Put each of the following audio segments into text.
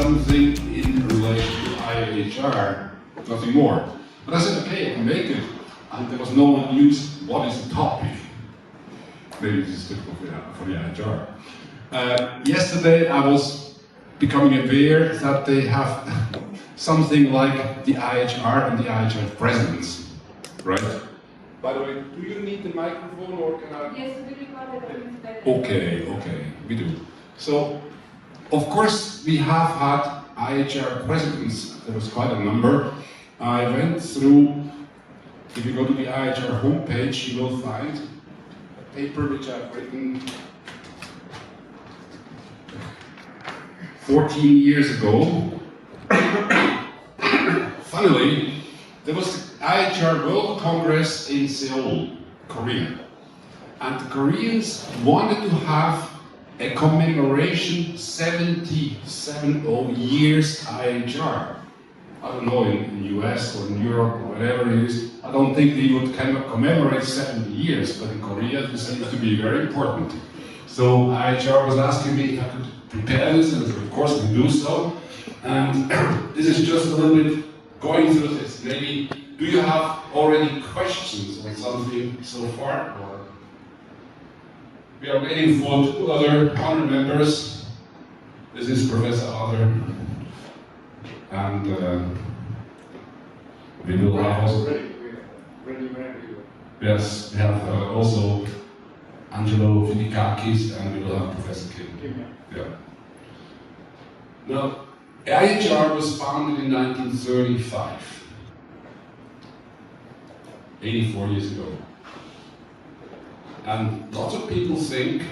something in relation to IAHR, nothing more. But I said, okay, I can make it. And there was no one news, what is the topic? Maybe this is typical for the IAHR. Yesterday I was becoming aware that they have something like the IAHR and the IAHR presidents, right? By the way, do you need the microphone or can I? Yes, we recorded it. Okay, we do. So, of course, we have had IAHR presidents. There was quite a number. I went through, if you go to the IAHR homepage, you will find a paper which I've written 14 years ago. Funnily, there was the IAHR World Congress in Seoul, Korea. And the Koreans wanted to have a commemoration 70 years IAHR. I don't know, in the US or in Europe or whatever it is, I don't think they would commemorate 70 years, but in Korea this seems to be very important. So IAHR was asking me if I could prepare this, and of course we do so. And this is just a little bit going through this. Maybe, do you have already questions on something so far? Or we are waiting for two other honorary members. This is Professor Hager. And we will have also. Yes, we have also Angelo Finikakis, and we will have Professor Kim. Yeah. Now, IAHR was founded in 1935, 84 years ago. And lots of people think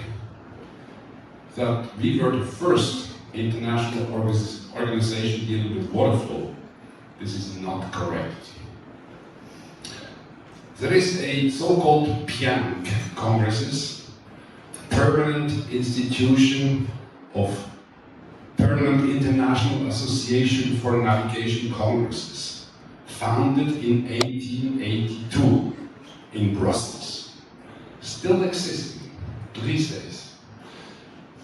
that we were the first international organization dealing with water flow. This is not correct. There is a so-called PIANC Congresses, Permanent Institution of Permanent International Association for Navigation Congresses, founded in 1882 in Brussels. Still existing to these days.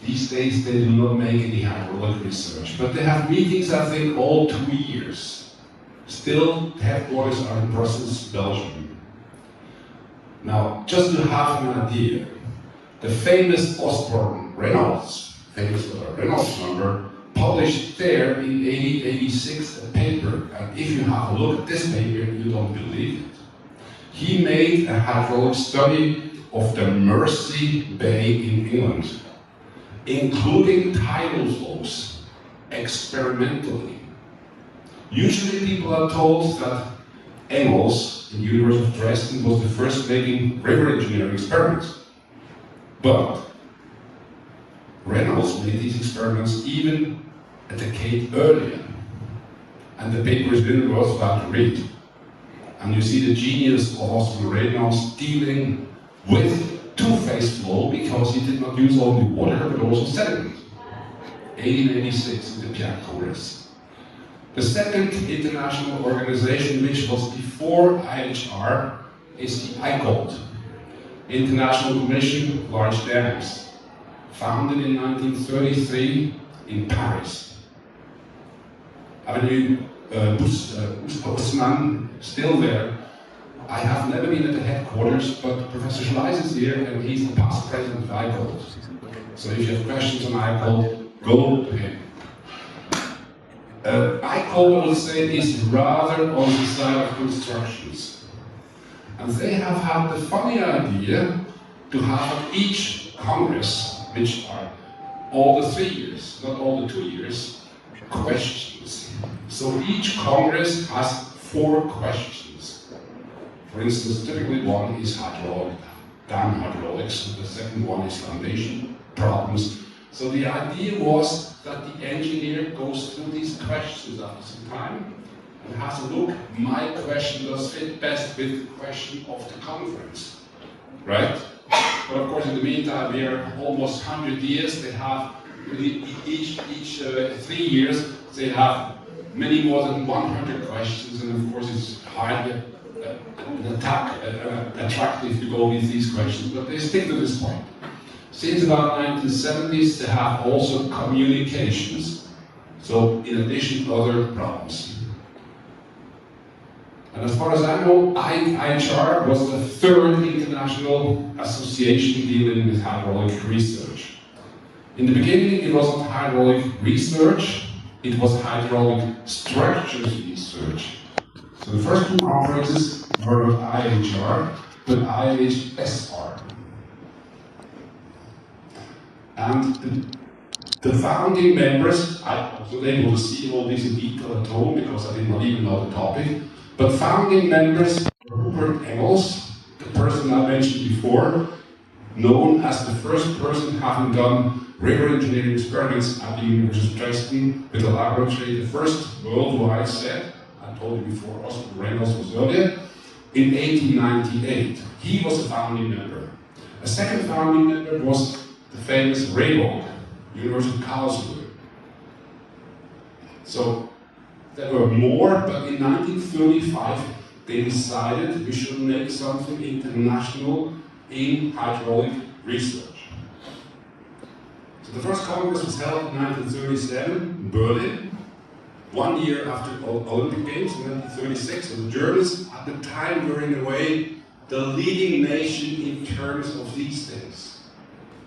These days they do not make any hydraulic research, but they have meetings, I think, all 2 years. Still, the headquarters are in Brussels, Belgium. Now, just to have an idea, the famous Osborne Reynolds number, published there in 1886 a paper, and if you have a look at this paper, you don't believe it. He made a hydraulic study of the Mersey Bay in England, including tidal flows, experimentally. Usually people are told that Engels in the University of Dresden was the first making river engineering experiments. But Reynolds made these experiments even a decade earlier. And the paper is really worth about to read. And you see the genius of Osborne Reynolds dealing with two-phase flow because he did not use only water but also sediment. 1886 in the PIANC Congress. The second international organization, which was before IAHR, is the ICOLD, International Commission of Large Dams, founded in 1933 in Paris. Avenue Busman, still there. I have never been at the headquarters, but Professor Schleiss is here and he's the past president of ICOLD. So if you have questions on ICOLD, go to him. ICOLD, I would say, is rather on the side of constructions. And they have had the funny idea to have each Congress, which are all the 3 years, not all the 2 years, questions. So each Congress has 4 questions. For instance, typically one is hydraulic, dam hydraulics, and the second one is foundation problems. So the idea was that the engineer goes through these questions after some time and has a look, my question does fit best with the question of the conference, right? But of course in the meantime we are almost 100 years, they have, each 3 years, they have many more than 100 questions, and of course it's hardly attractive to go with these questions, but they stick to this point. Since about 1970s, they have also communications. So, in addition to other problems. And as far as I know, IAHR was the third international association dealing with hydraulic research. In the beginning, it wasn't hydraulic research, it was hydraulic structures research. So the first two conferences were not IAHR, but IAHR. And the founding members, I wasn't able to see all this in detail at home because I did not even know the topic, but founding members were Rupert Engels, the person I mentioned before, known as the first person having done river engineering experiments at the University of Dresden with a laboratory, the first worldwide set, I told you before, Oscar Engels was earlier, in 1898. He was a founding member. A second founding member was the famous Rehbock, University of Karlsruhe. So there were more, but in 1935 they decided we should make something international in hydraulic research. So the first Congress was held in 1937 in Berlin, 1 year after the Olympic Games in 1936. So the Germans at the time were in a way the leading nation in terms of these things.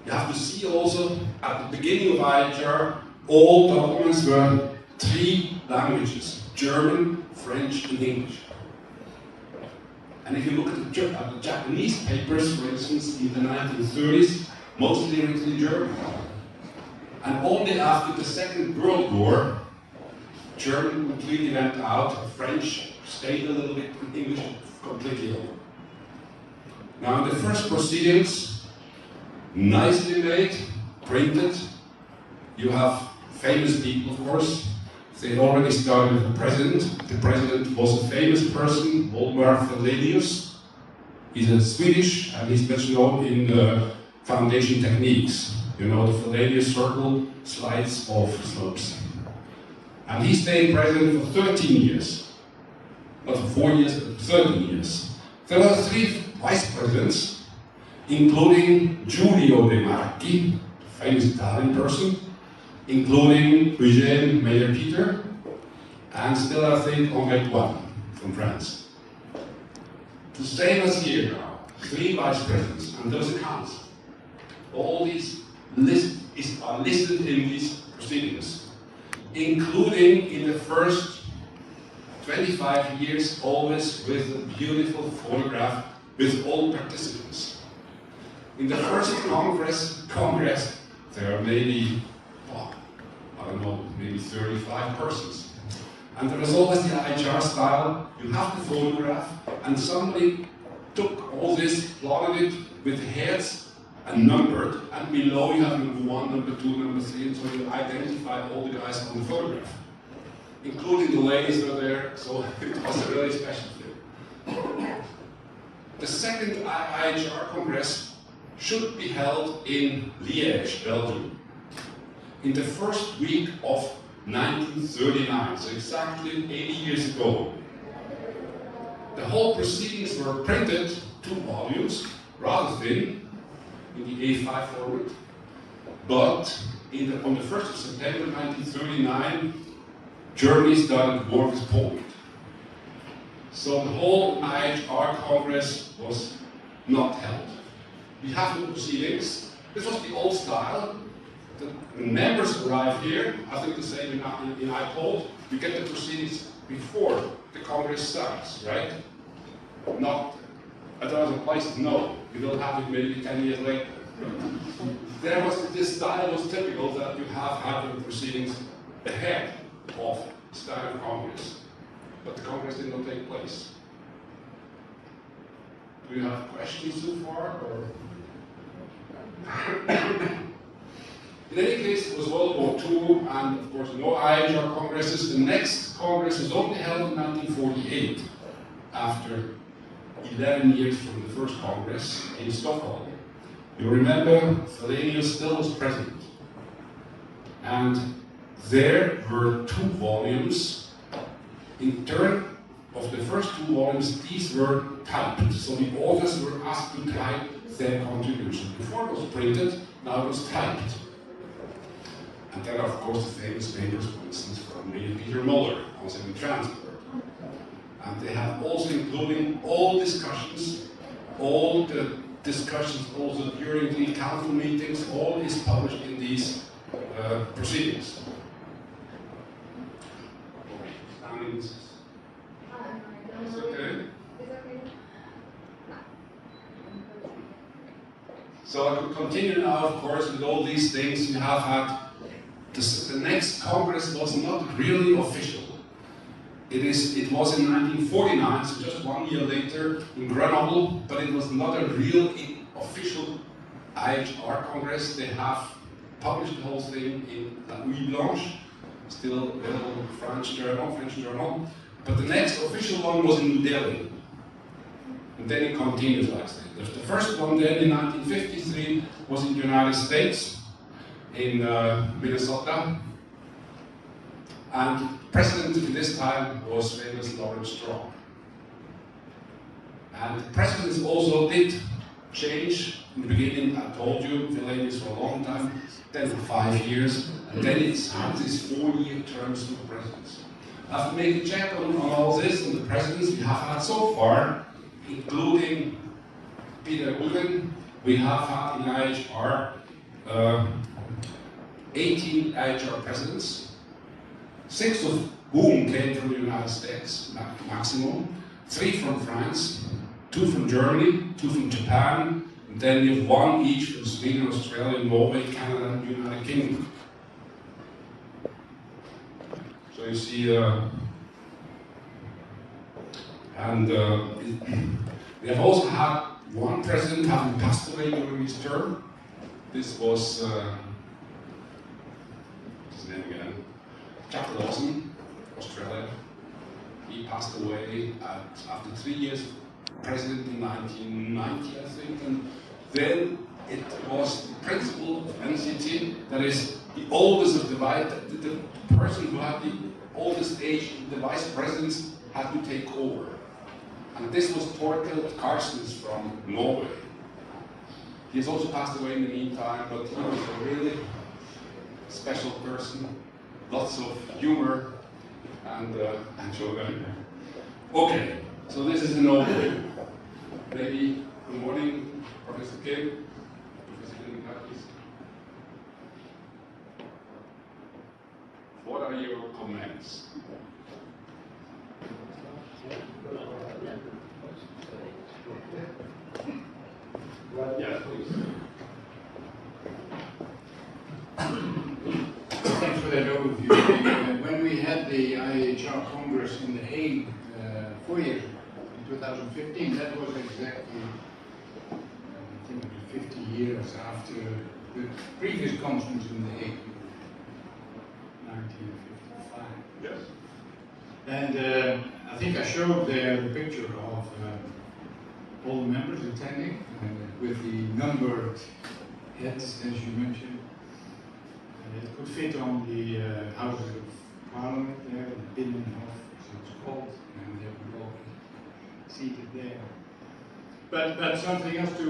You have to see also, at the beginning of IAHR, all documents were 3 languages: German, French, and English. And if you look at the Japanese papers, for instance, in the 1930s, mostly written in German. And only after the Second World War, German completely went out, French stayed a little bit, and English completely over. Now, in the first proceedings, nicely made, printed. You have famous people, of course. They already started with the president. The president was a famous person, Volmar Fellenius. He's a Swedish, and he's best known in foundation techniques. You know, the Fellenius circle slides off slopes. And he stayed president for 13 years. Not for 4 years, but 13 years. There were 3 vice presidents, including Giulio De Marchi, famous Italian person, including Eugène Meyer-Peter, and still I think Henri One from France. The same as here now, 3 vice presidents, and those accounts. All these are listed in these proceedings, including in the first 25 years, always with a beautiful photograph with all participants. In the first Congress, there are maybe, I don't know, maybe 35 persons. And there is always the IAHR style. You have the photograph, and somebody took all this, plotted it with heads and numbered, and below you have number 1, number 2, number 3, and so you identify all the guys on the photograph, including the ladies that are there, so it was a really special thing. The second IAHR Congress should be held in Liège, Belgium, in the first week of 1939, so exactly 80 years ago. The whole proceedings were printed, 2 volumes, rather thin, in the A5 format, but on the 1st of September 1939, Germany started war with Poland. So the whole IAHR Congress was not held. We have the proceedings. This was the old style. The members arrive here. I think the same in IAHR. You get the proceedings before the Congress starts, right? Not at another place. No, you will have it maybe 10 years later. This style was typical that you have the proceedings ahead of the start of Congress, but the Congress did not take place. Do you have questions so far? Or? In any case, it was World War II, and of course, no IAHR Congresses. The next Congress was only held in 1948, after 11 years from the first Congress in Stockholm. You remember, Fellenius still was president. And there were 2 volumes. In turn of the first 2 volumes, these were typed. So the authors were asked to type their contribution. Before it was printed, now it was typed. And then, of course, the famous papers, for instance, from Peter Muller on semi-transport. And they have also including all discussions, all the discussions also during the council meetings, all is published in these proceedings. It's okay. So I could continue now, of course, with all these things. You have had the next Congress was not really official. It was in 1949, so just 1 year later in Grenoble, but it was not a real official IAHR Congress. They have published the whole thing in La Huile Blanche, still available French journal. But the next official one was in New Delhi. And then it continues like that. The first one then in 1953 was in the United States, in Minnesota. And president at this time was famous Lawrence Strong. And presidents also did change. In the beginning, I told you, Willi for a long time, then for 5 years, and then it's had these 4-year terms for presidents. After making a check on all this, and the presidents we have had so far, including Peter Willi, we have had in IAHR 18 IAHR presidents, 6 of whom came from the United States, maximum, 3 from France, 2 from Germany, 2 from Japan, and then you have 1 each from Sweden, Australia, Norway, Canada, and the United Kingdom. So you see, we have also had 1 president having passed away during his term. This was, what's his name again? Jack Lawson, Australia. He passed away after 3 years president in 1990, I think. And then it was the principle of NCT, that is the oldest of the person who had the oldest age, the vice presidents, had to take over. And this was Torkel Carstens from Norway. He has also passed away in the meantime, but he was a really special person, lots of humor and joy. Okay, so this is an overview. Maybe good morning, Professor Kim, Professor Linkakis. What are your comments? Yeah, please. Thanks for that overview. When we had the IAHR Congress in The Hague 4 years ago, in 2015, that was exactly, I think, 50 years after the previous conference in The Hague, 1955. Yes. And I think I showed there the picture of all the members attending, with the numbered heads, as you mentioned. It could fit on the Houses of Parliament there, the Binnenhof, as it's called, and they would all be seated there. But something else to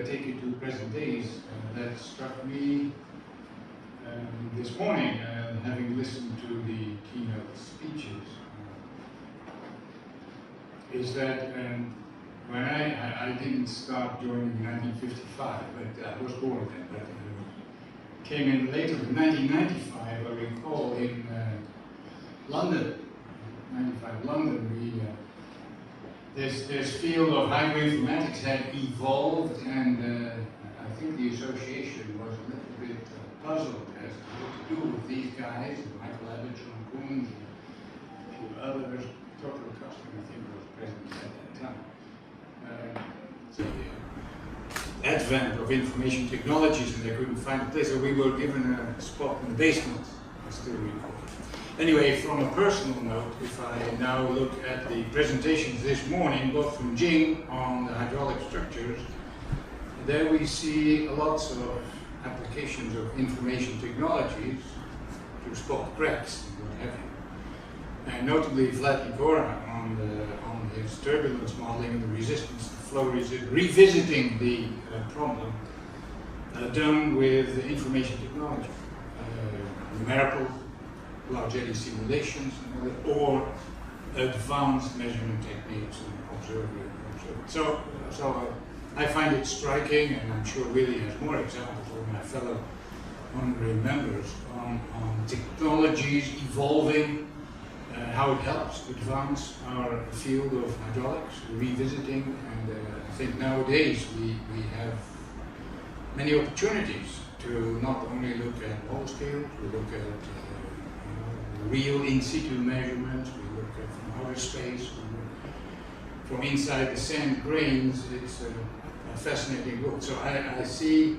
take you to present days that struck me this morning, having listened to the keynote speeches, is that when I didn't start joining in 1955, but I was born then, but came in later in 1995, I recall, in London, 95 London, this field of hybrid informatics had evolved, and I think the association was a little bit puzzled as to what to do with these guys, Michael Abbott, John Koons, and a few others. Dr. Custom, I think, was present at that time. The advent of information technologies, and they couldn't find a place, so we were given a spot in the basement, I still recall. Anyway, from a personal note, if I now look at the presentations this morning, both from Jing on the hydraulic structures, there we see lots of applications of information technologies to spot cracks and what have you. And notably Vlad Igora on his turbulence modeling and the resistance to flow revisiting the problem done with information technology. numerical large eddy simulations, or advanced measurement techniques and observer. So I find it striking, and I'm sure Willi has more examples of my fellow honorary members on technologies evolving, how it helps to advance our field of hydraulics, revisiting, and I think nowadays we have many opportunities to not only look at ball scales, we look at real in situ measurements, we look at from outer space, from inside the sand grains. It's a fascinating look. So I see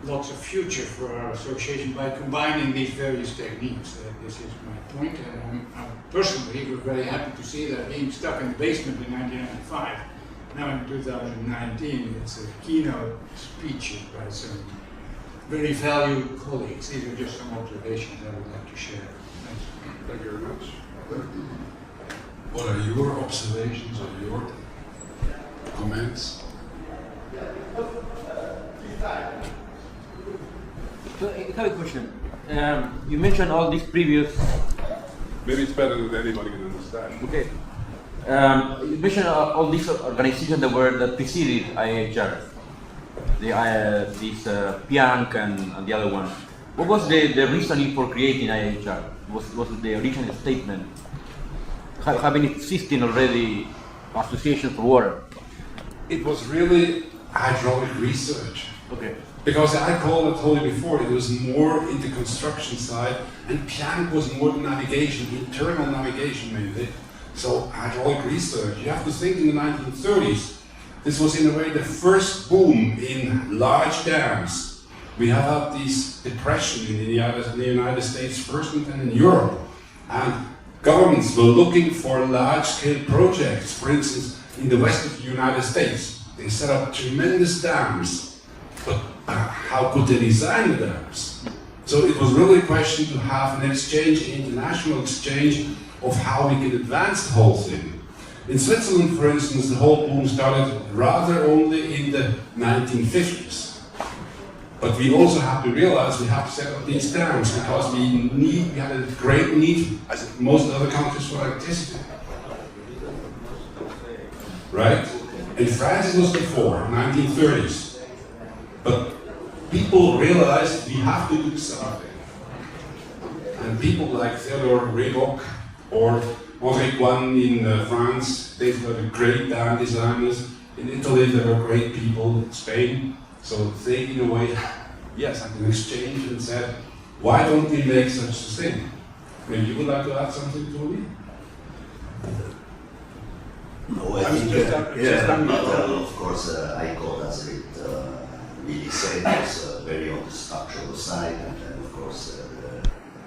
lots of future for our association by combining these various techniques. This is my point, and I'm personally we're very happy to see that being stuck in the basement in 1995, now in 2019, it's a keynote speech by some very valued colleagues. These are just some observations I would like to share. Thanks. Thank you very much. What are your observations or your comments? So I have a question. You mentioned all these previous. Maybe it's better that anybody can understand. Okay. You mentioned all these organizations that preceded IAHR. This Piank and the other one. What was the reasoning for creating IAHR? Was the original statement having existing already association for water? It was really hydraulic research. Okay. Because I told you before, it was more in the construction side, and Piank was more navigation, internal navigation maybe. So hydraulic research, you have to think in the 1930s, this was in a way the first boom in large dams. We have had this depression in the United States first and then in Europe. And governments were looking for large-scale projects. For instance, in the west of the United States, they set up tremendous dams. But how could they design the dams? So it was really a question to have an exchange, an international exchange of how we can advance the whole thing. In Switzerland, for instance, the whole boom started rather only in the 1950s. But we also have to realize we have to set up these dams because we had a great need, as most other countries, for electricity. Right? In France it was before, 1930s. But people realized we have to do something. And people like Theodore Rebock or Henri Guan in France, they were great dam designers. In Italy there were great people, in Spain. So they, in a way, yes, had an exchange and said, why don't we make such a thing? Maybe you would like to add something to me? No, I think, of course, I call as it really said, was very on the structural side, and then, of course,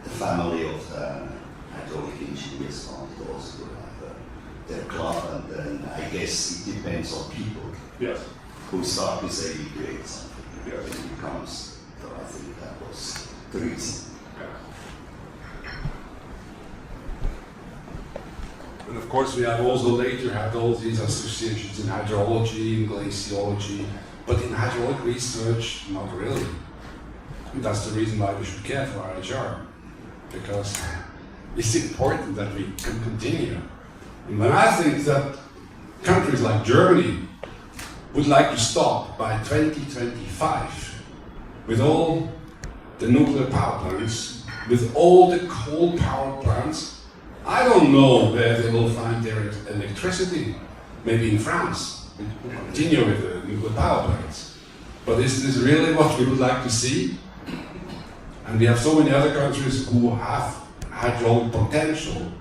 the family of the hydraulic engineers wanted also to have their club, and then I guess it depends on people. Yes. Who start with say we create something. Yes. It becomes, so I think that was the reason. And of course we have also later had all these associations in hydrology, in glaciology, but in hydraulic research, not really. And that's the reason why we should care for IAHR, because it's important that we can continue. And when I think that countries like Germany would like to stop by 2025 with all the nuclear power plants, with all the coal power plants, I don't know where they will find their electricity. Maybe in France, we will continue with the nuclear power plants. But is this really what we would like to see? And we have so many other countries who have hydraulic potential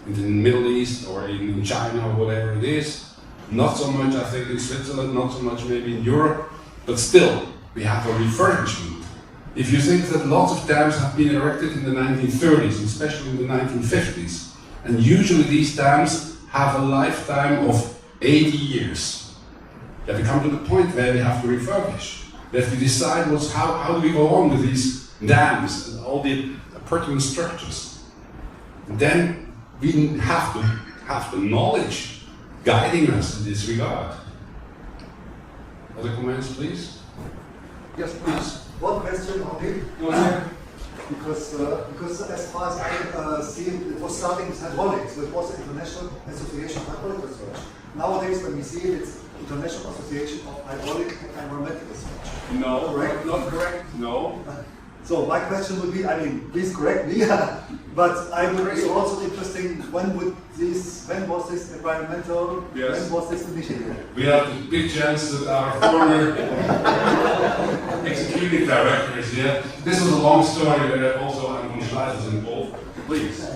in the Middle East or in China or whatever it is. Not so much, I think, in Switzerland, not so much maybe in Europe, but still, we have a refurbishment. If you think that lots of dams have been erected in the 1930s, especially in the 1950s, and usually these dams have a lifetime of 80 years. Then we come to the point where we have to refurbish. We have to decide how do we go on with these dams and all the pertinent structures. And then we have to have the knowledge guiding us in this regard. Other comments, please? Yes, please. One question only. Go ahead. Because as far as I see, it was starting with hydraulics, so it was the International Association of Hydraulic Research. Nowadays, when we see it, it's International Association of Hydraulic and Environmental Research. No, Correct? not correct. No. So my question would be, I mean, please correct me, but I would be also interesting, when was this environmental, Yes. when was this initiative? We have the big chance that our former executive directors, yeah. This was a long story, also Anton Schleiss is involved. Please,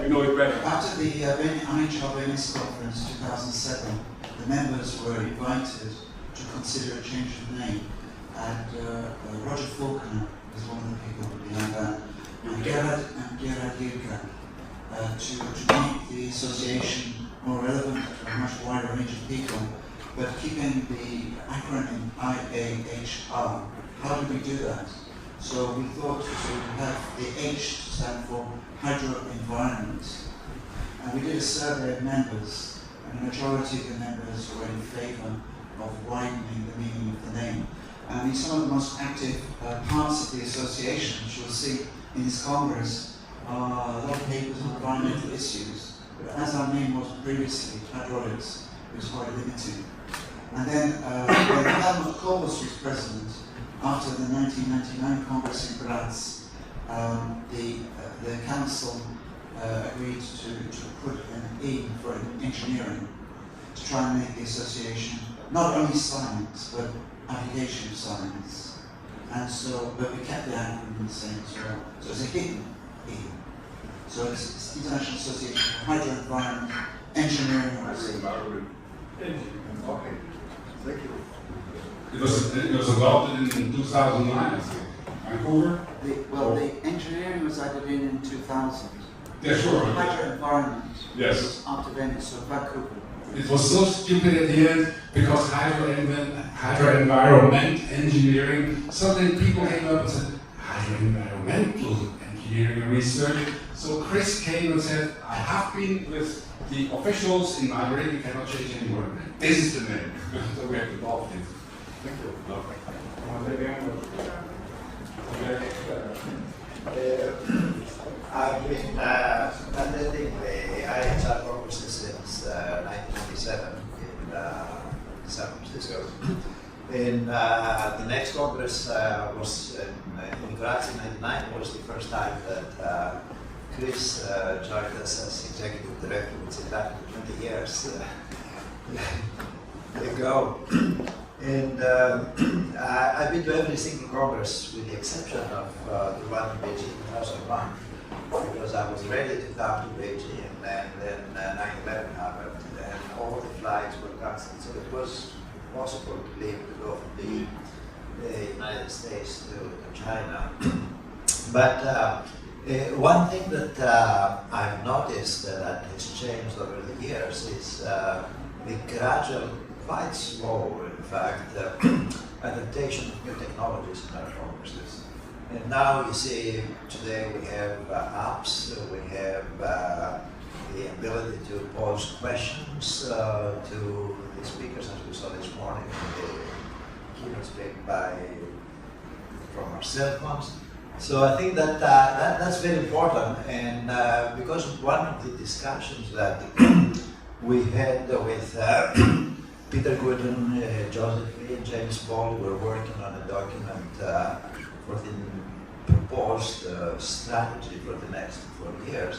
you know it better. After the IAHR Venice conference 2007, the members were invited to consider a change of name, and Roger Faulkner was one of the people behind that, and Gerhard Hager, to make the association more relevant to a much wider range of people, but keeping the acronym IAHR. How did we do that? So we thought to have the H to stand for Hydro Environment. And we did a survey of members, and the majority of the members were in favour of widening the meaning of the name. And some of the most active parts of the association, which you'll see in this Congress, are a lot of papers on environmental issues. But as our name was previously, hydraulics, it was quite limited. And then when Helmut Kohl was president, after the 1999 Congress in Graz, the council agreed to put an E for engineering, to try and make the association not only science, but application of science. And so, but we kept the acronym the same as well. So it's a hidden E. So it's International Association for Hydro Environment, Engineering. Okay, thank you. It was adopted in 2009, I think. Vancouver? The engineering was added in 2000. Yeah, sure. Hydro Environment Yes. was after Venice, so Vancouver. It was so stupid at the end because hydro environment engineering. Suddenly people came up and said, hydro environmental engineering and research. So Chris came and said, I have been with the officials in Madrid, you cannot change anymore. This is the name. So we have to adopt it. Thank you. I've been attending the IAHR Congresses since 1997 in San Francisco. In the next Congress was in Graz in '99. Was the first time that Chris joined us as executive director, which is exactly 20 years ago. And I've been to every single Congress with the exception of the one in Beijing in 2001, because I was ready to come to Beijing, and then 9/11 happened, and all the flights were cancelled. So it was possible to leave to go from the United States to China. But one thing that I've noticed that has changed over the years is the gradual, quite slow, in fact, adaptation of new technologies in our congresses. And now you see, today we have apps, we have the ability to pose questions to the speakers, as we saw this morning, the keynote speak from our cell phones. So I think that, that's very important, and because one of the discussions that we had with Peter Gooden, Joseph Lee, James Ball were working on a document for the proposed strategy for the next 4 years.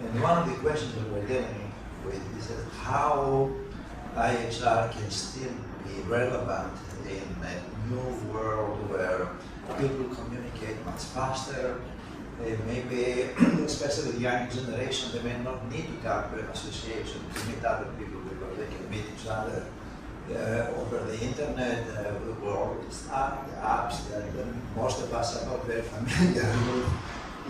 And one of the questions that we're dealing with is that how IHR can still be relevant in a new world where people communicate much faster. Maybe, especially the young generation, they may not need to come to an association to meet other people because they can meet each other over the internet. We all these apps that most of us are not very familiar with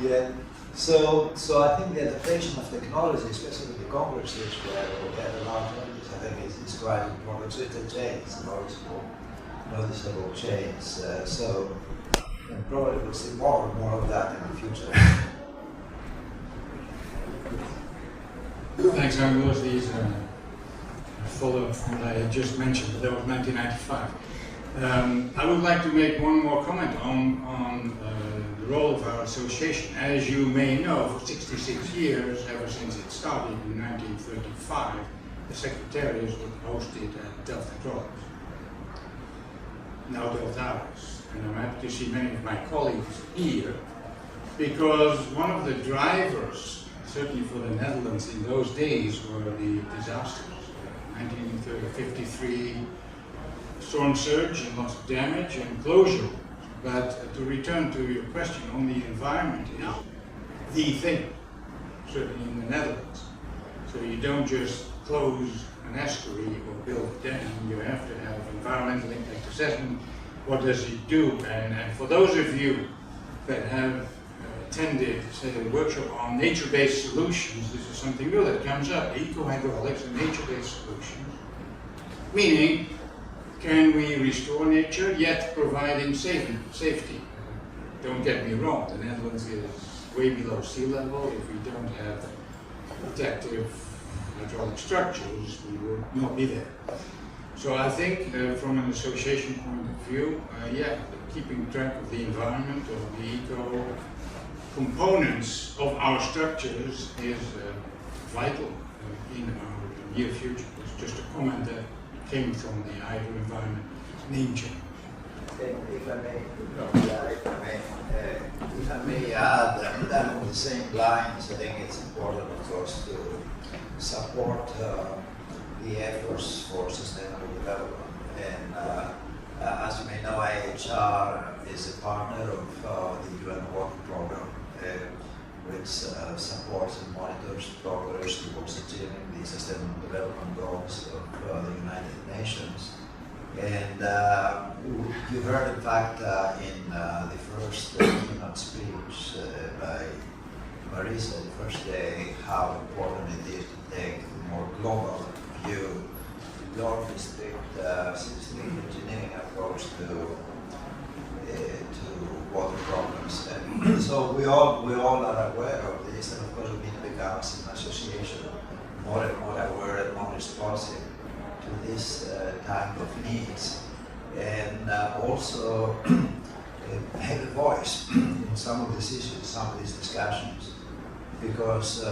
yet. So I think the adaptation of technology, especially the congresses where we have a large audience, I think is quite important. So it's a change, noticeable change. And probably we'll see more and more of that in the future. Thanks. I was these follow-up from what I just mentioned. That was 1995. I would like to make one more comment on the role of our association. As you may know, for 66 years, ever since it started in 1935, the Secretariat was hosted at Delft Hydraulics, now Delft Hours. And I'm happy to see many of my colleagues here, because one of the drivers, certainly for the Netherlands in those days, were the disasters. 1953 storm surge and lots of damage and closure. But to return to your question on the environment is the thing, certainly in the Netherlands. So you don't just close an estuary or build a dam, you have to have environmental impact assessment. What does it do? And for those of you that have attended, say, a workshop on nature-based solutions, this is something new that comes up, eco-hydraulics and nature-based solutions. Meaning, can we restore nature yet providing safety? Don't get me wrong, the Netherlands is way below sea level. If we don't have protective hydraulic structures, we will not be there. So I think from an association point of view, keeping track of the environment or the eco components of our structures is vital in our near future. It's just a comment that came from the IAHR environment name change. If I may add that on the same lines, I think it's important, of course, to support the efforts for sustainable development. And as you may know, IAHR is a partner of the UN World Program, which supports and monitors progress towards achieving the Sustainable Development Goals of the United Nations. And you heard, in fact, in the first keynote speech by Marisa, the first day, how important it is to take a more global view, don't restrict systemic engineering approach to water problems. And so we all are aware of this, and of course we need to become as an association more and more aware and more responsive to this type of needs, and also have a voice in some of these issues, some of these discussions, because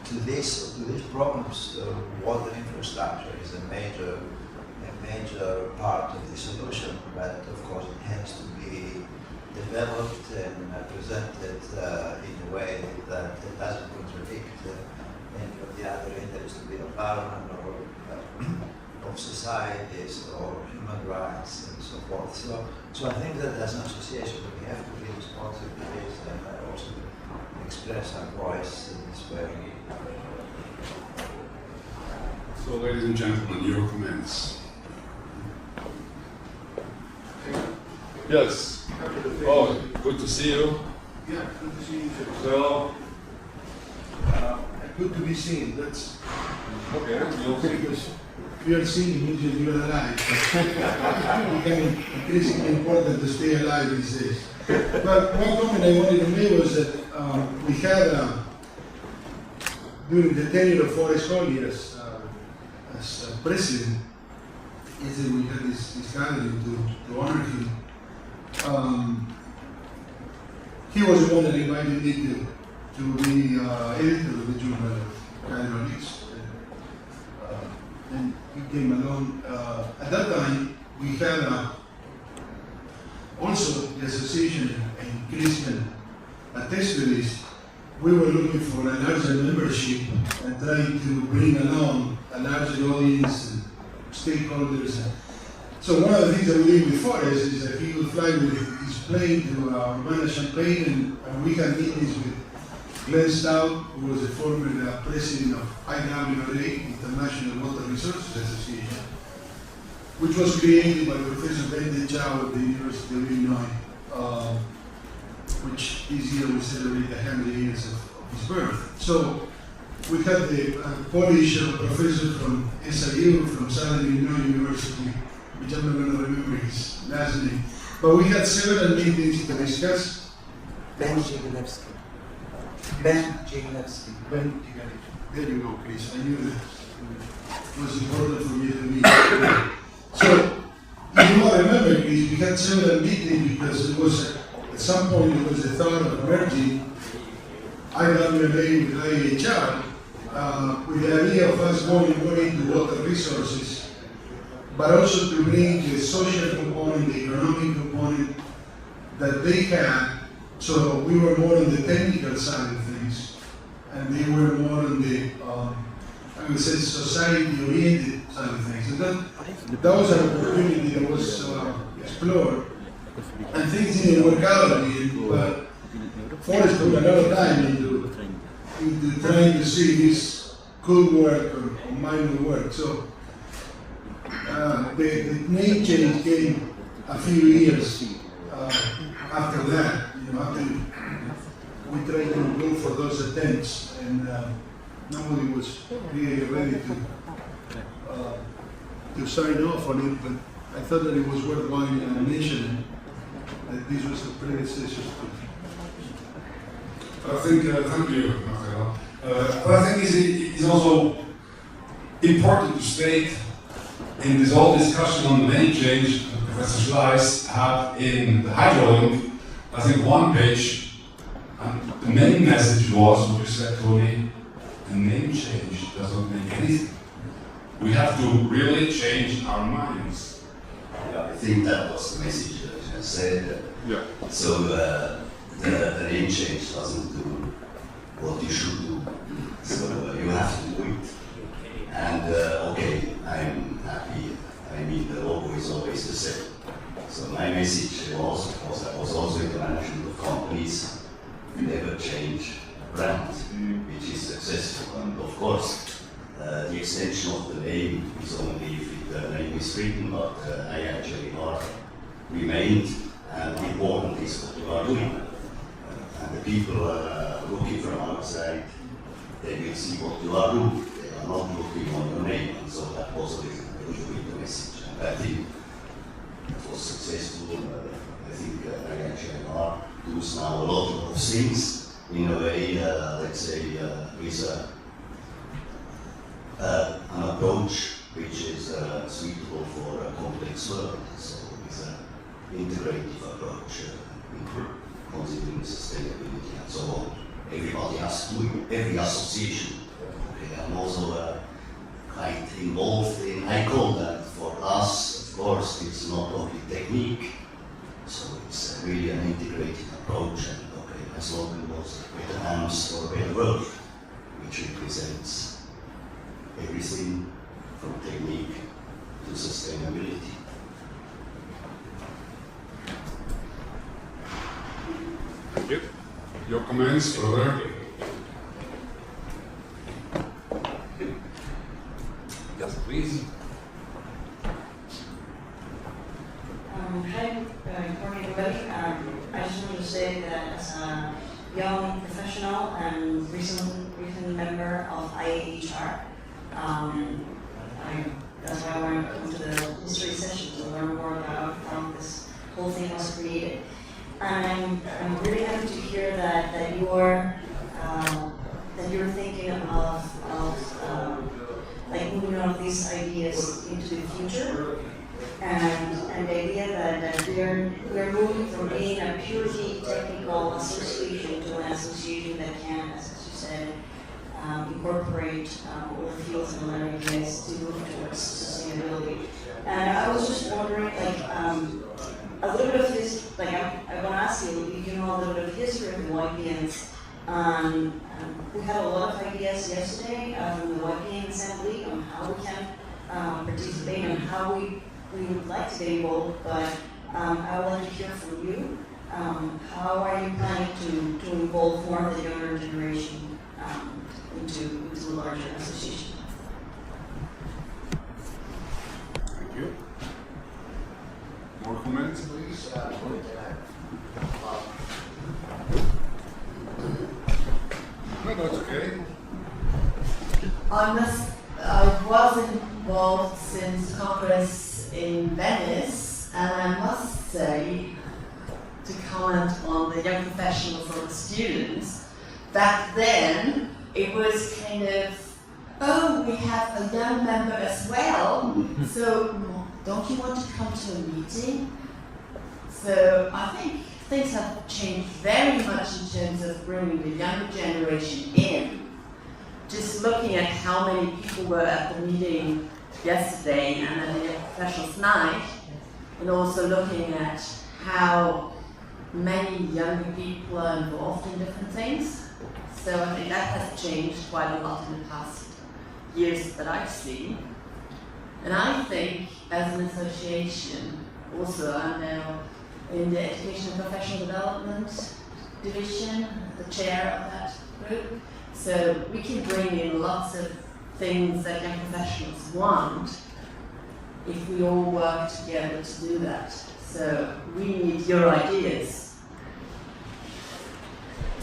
to these problems, water infrastructure is a major part of the solution, but of course it has to be developed and presented in a way that doesn't contradict any of the other interests of the environment or of societies or human rights and so forth. So I think that as an association we have to be responsive to this, and also express our voice in this way. So, ladies and gentlemen, your comments. Yes. Oh, good to see you. Yeah, good to see you too. So, Good to be seen. That's okay, you'll see. because if you are seen, means that you are alive. It's becoming increasingly important to stay alive these days. But one comment I wanted to make was that we had during the tenure of Forrest Holly as president, is that we had this gathering to honor him. He was the one that invited me to be editor of the Journal of Hydraulics. And he came along. At that time, we had also the association in Crisman attest to this. We were looking for a larger membership and trying to bring along a larger audience and stakeholders. So one of the things that we did with Forrest is that he would fly with his plane to Urbana-Champaign, and we had meetings with Glenn Stout, who was the former president of IAHR, International Water Resources Association, which was created by Professor Brendan Chow at the University of Illinois, which this year we celebrate the 100 years of his birth. So we had the Polish professor from SIU, from Southern Illinois University, which I'm not going to remember his last name. But we had several meetings to discuss. Ben Jigalewski. Ben Jigalewski. Ben Jigalewski. There you go, Chris. I knew that it was important for me to meet. So we had several meetings because it was, at some point, it was the thought of merging IWMA with IAHR, with the idea of us going more into water resources, but also to bring the social component, the economic component that they had. So we were more on the technical side of things, and they were more on the, I would say, society-oriented side of things. And that was an opportunity that was explored, and things didn't work out at the end, but Forrest put a lot of time into trying to see this could work or might not work. So the name change came a few years after that. After we tried to go for those attempts, and nobody was really ready to sign off on it. But I thought that it was worthwhile mentioning that this was the predecessor to. I think, thank you, Rafael. But I think it's also important to state in this whole discussion on the name change that Professor Schleiss had in the Hydrolink, I think one page, and the main message was what you said, Tony, a name change doesn't make anything. We have to really change our minds. Yeah, I think that was the message that I said. Yeah. So the name change doesn't do what you should do. So you have to do it. And okay, I'm happy. I mean, the logo is always the same. So my message was also in the management of companies, you never change brand, which is successful. And of course, the extension of the name is only if the name is written, but IAHR remained, and the important is what you are doing. And the people looking from outside, they will see what you are doing. They are not looking on your name, and so that was a little bit the message. And I think it was successful. I think IAHR does now a lot of things in a way, let's say, with an approach which is suitable for a complex world. So with an integrative approach, considering sustainability and so on. Everybody has to do it, every association. Okay, I'm also quite involved in, I call that for us, of course, it's not only technique, so it's really an integrated approach, and okay, my slogan was better hands for a better world, which represents everything from technique to sustainability. Thank you. Your comments, brother? Yes, please. Hi, good morning, everybody. I just wanted to say that as a young professional and recent member of IAHR, that's why I wanted to come to the history session to learn more about how this whole thing was created. And I'm really happy to hear that you're thinking of like moving on these ideas into the future, and the idea that we're moving from being a purely technical association to an association that can, as you said, incorporate all the fields and learn ideas to move towards sustainability. And I was just wondering, like, a little bit of this, like, I want to ask you, if you know a little bit of history of the YPNs. We had a lot of ideas yesterday from the YPN Assembly on how we can participate and how we would like to get involved, but I would like to hear from you. How are you planning to involve more of the younger generation into the larger association? Thank you. More comments, please? No, that's okay. I was involved since Congress in Venice, and I must say, to comment on the young professionals or the students, back then it was kind of, oh, we have a young member as well, so don't you want to come to a meeting? So I think things have changed very much in terms of bringing the younger generation in. Just looking at how many people were at the meeting yesterday and at the Professionals' Night, and also looking at how many younger people are involved in different things. So I think that has changed quite a lot in the past years that I've seen. And I think as an association, also I'm now in the Education and Professional Development Division, the chair of that group. So we can bring in lots of things that young professionals want if we all work together to do that. So we need your ideas.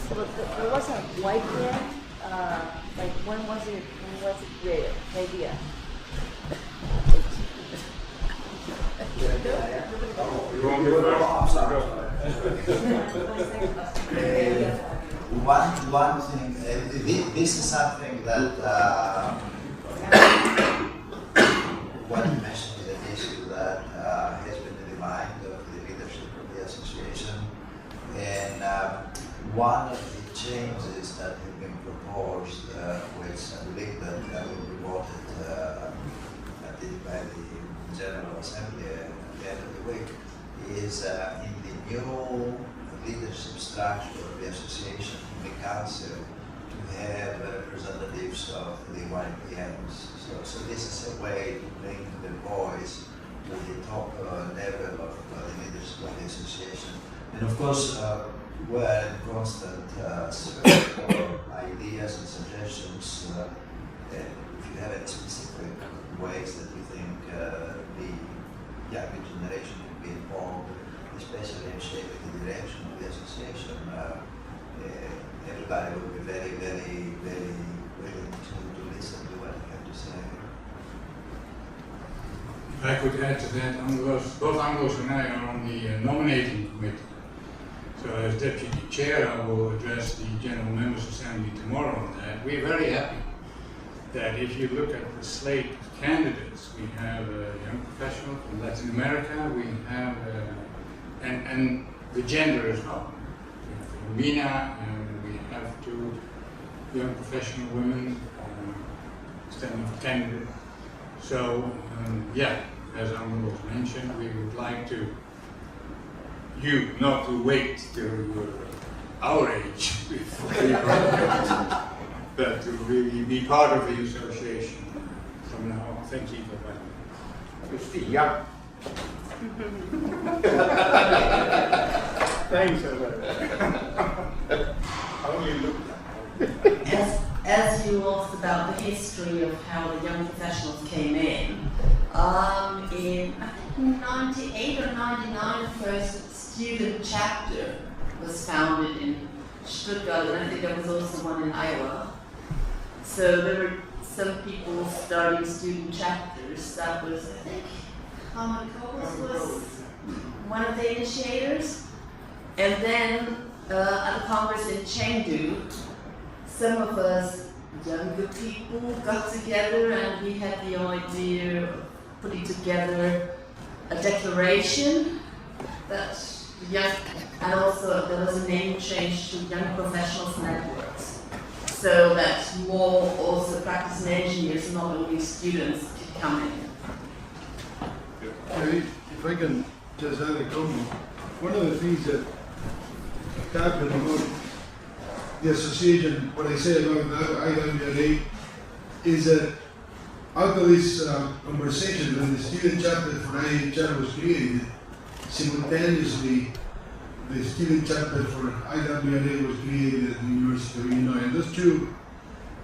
So there was a white man, like when was it real? Maybe One thing, this is something that what you mentioned is an issue that has been in the mind of the leadership of the association, and one of the changes that have been proposed, which I believe that will be voted by the General Assembly at the end of the week, is in the new leadership structure of the association, in the council, to have representatives of the YPMs. So this is a way to bring the voice to the top level of the leadership of the association. And of course, we're in constant search for ideas and suggestions. If you have any specific ways that you think the younger generation can be involved, especially in shaping the direction of the association, everybody will be very, very, very willing to listen to what you have to say. If I could add to that, both Anglos and I are on the nominating committee. So as Deputy Chair, I will address the General Members Assembly tomorrow on that. We're very happy that if you look at the slate of candidates, we have a young professional from Latin America, we have, and the gender as well. We have Mina, and we have 2 young professional women standing for candidate. So, yeah, as Angelo mentioned, we would like you not to wait till you're our age before you but to really be part of the association from now on. Thank you for that. Christy, yeah. Thanks, As you asked about the history of how the young professionals came in I think 98 or 99, the first student chapter was founded in Stuttgart, and I think there was also one in Iowa. So there were some people starting student chapters. That was, I think, Hamid was one of the initiators. And then at the Congress in Chengdu, some of us younger people got together and we had the idea of putting together a declaration that young, and also there was a name change to Young Professionals Networks, so that more also practicing engineers, not only students, could come in. If I can just add a comment, one of the things that happened about the association, what I say about IAHR is that out of this conversation, when the student chapter for IAHR was created, simultaneously the student chapter for IAHR was created at the University of Illinois, and those two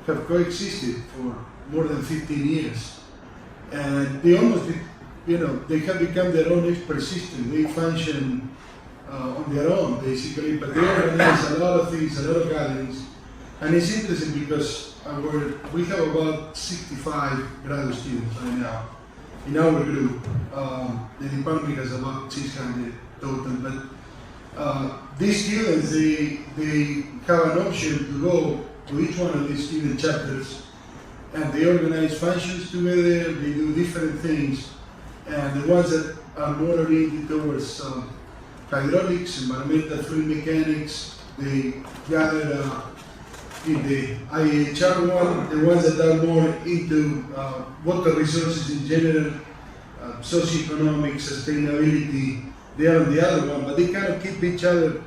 have coexisted for more than 15 years. And they almost, they have become their own expert system. They function on their own, basically, but they organize a lot of things, a lot of gatherings. And it's interesting because we have about 65 graduate students right now in our group. The department has about 600 total, but these students, they have an option to go to each one of these student chapters, and they organize functions together, they do different things, and the ones that are more oriented towards hydraulics, environmental fluid mechanics. They gather in the IAHR one, the ones that are more into water resources in general, socioeconomic, sustainability. They are on the other one, but they kind of keep each other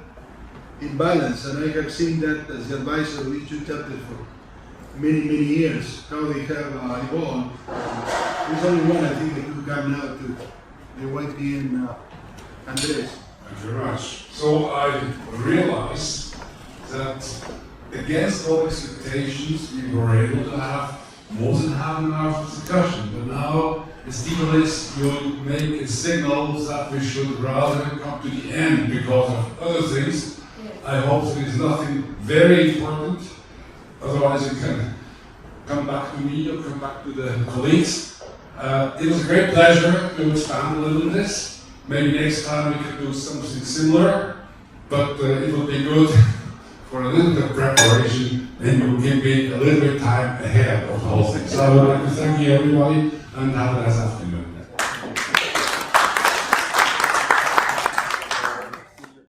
in balance. And I have seen that as the advisor of these two chapters for many, many years, how they have evolved. There's only one I think that could come now to the YP and Andres. Thank you very much. So I realized that against all expectations, we were able to have more than half an hour of discussion. But now, Stephanus, you make a signal that we should rather come to the end because of other things. I hope there is nothing very important. Otherwise, you can come back to me or come back to the colleagues. It was a great pleasure to expand a little on this. Maybe next time we could do something similar, but it would be good for a little bit of preparation, and you will give me a little bit of time ahead of the whole thing. So I would like to thank you everybody and have a nice afternoon.